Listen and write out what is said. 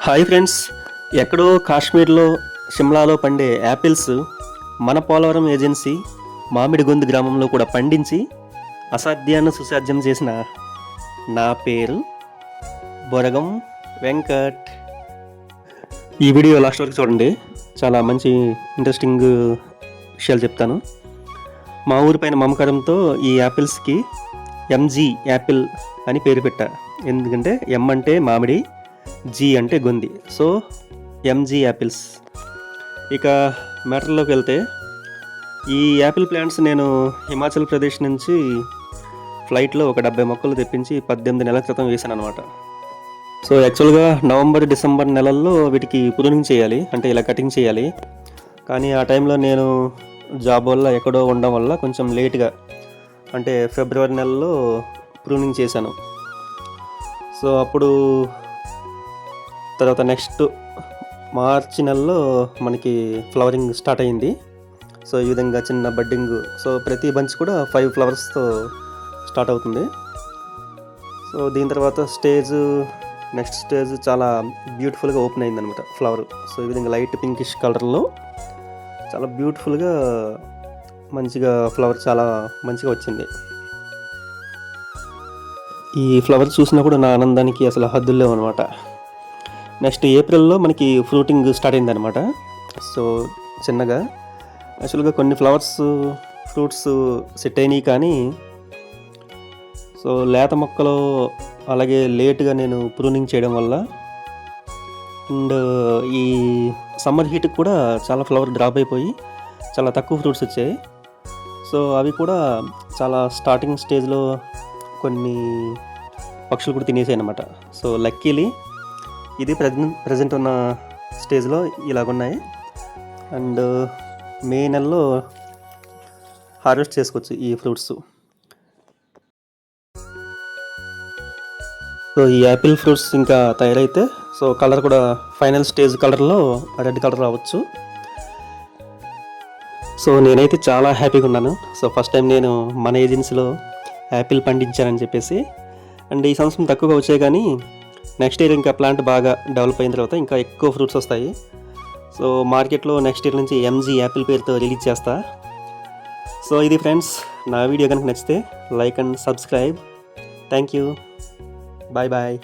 Hi friends, ఎక్కడో కాశ్మీర్లో షిమ్లాలో పండే యాపిల్స్ మన పోలవరం ఏజెన్సీ మామిడిగొందు గ్రామంలో కూడా పండించి అసాధ్యాన్ని సుసాధ్యం చేసిన నా పేరు బొరగం వెంకట్. ఈ వీడియో లాస్ట్ వరకు చూడండి, చాలా మంచి ఇంట్రెస్టింగ్ విషయాలు చెప్తాను. మా ఊరి పైన మమకారంతో ఈ యాపిల్స్కి ఎంజీ యాపిల్ అని పేరు పెట్టా. ఎందుకంటే ఎం అంటే మామిడి, జీ అంటే గొంది, సో ఎంజీ యాపిల్స్. ఇక మ్యాటర్లోకి వెళ్తే, ఈ యాపిల్ ప్లాంట్స్ నేను హిమాచల్ ప్రదేశ్ నుంచి ఫ్లైట్లో ఒక 70 మొక్కలు తెప్పించి 18 నెలల క్రితం వేసాను అనమాట. సో యాక్చువల్గా నవంబర్ డిసెంబర్ నెలల్లో వీటికి ప్రూనింగ్ చేయాలి, అంటే ఇలా కటింగ్ చేయాలి. కానీ ఆ టైంలో నేను జాబ్ వల్ల ఎక్కడో ఉండడం వల్ల కొంచెం లేట్గా, అంటే ఫిబ్రవరి నెలలో ప్రూనింగ్ చేశాను. సో అప్పుడు తర్వాత నెక్స్ట్ మార్చి నెలలో మనకి ఫ్లవరింగ్ స్టార్ట్ అయింది. సో ఈ విధంగా చిన్న బడ్డింగ్, సో ప్రతి బంచ్ కూడా 5 ఫ్లవర్స్తో స్టార్ట్ అవుతుంది. సో దీని తర్వాత నెక్స్ట్ స్టేజ్ చాలా బ్యూటిఫుల్గా ఓపెన్ అయిందనమాట ఫ్లవర్. సో ఈ విధంగా లైట్ పింకిష్ కలర్లో చాలా బ్యూటిఫుల్గా మంచిగా ఫ్లవర్ చాలా మంచిగా వచ్చింది. ఈ ఫ్లవర్ చూసినా కూడా నా ఆనందానికి అసలు హద్దులు లేవు అనమాట. నెక్స్ట్ ఏప్రిల్లో మనకి ఫ్రూటింగ్ స్టార్ట్ అయిందనమాట. సో చిన్నగా యాక్చువల్గా కొన్ని ఫ్రూట్స్ సెట్ అయినాయి, కానీ సో లేత మొక్కలు అలాగే లేట్గా నేను ప్రూనింగ్ చేయడం వల్ల అండ్ ఈ సమ్మర్ హీట్కి కూడా చాలా ఫ్లవర్ డ్రాప్ అయిపోయి చాలా తక్కువ ఫ్రూట్స్ వచ్చాయి. సో అవి కూడా చాలా స్టార్టింగ్ స్టేజ్లో కొన్ని పక్షులు కూడా తినేసాయి అన్నమాట. సో లక్కీలీ ఇది ప్రజెంట్ ఉన్న స్టేజ్లో ఇలాగున్నాయి. అండ్ మే నెలలో హార్వెస్ట్ చేసుకోవచ్చు ఈ ఫ్రూట్స్. సో ఈ యాపిల్ ఫ్రూట్స్ ఇంకా తయారైతే సో కలర్ కూడా ఫైనల్ స్టేజ్ కలర్లో రెడ్ కలర్ రావచ్చు. సో నేనైతే చాలా హ్యాపీగా ఉన్నాను. సో ఫస్ట్ టైం నేను మన ఏజెన్సీలో యాపిల్ పండించానని చెప్పేసి. అండ్ ఈ సంవత్సరం తక్కువగా వచ్చాయి, కానీ నెక్స్ట్ ఇయర్ ఇంకా ప్లాంట్ బాగా డెవలప్ అయిన తర్వాత ఇంకా ఎక్కువ ఫ్రూట్స్ వస్తాయి. సో మార్కెట్లో నెక్స్ట్ ఇయర్ నుంచి ఎంజీ యాపిల్ పేరుతో రిలీజ్ చేస్తా. సో ఇది ఫ్రెండ్స్, నా వీడియో కనుక నచ్చితే like and subscribe. Thank you, bye bye.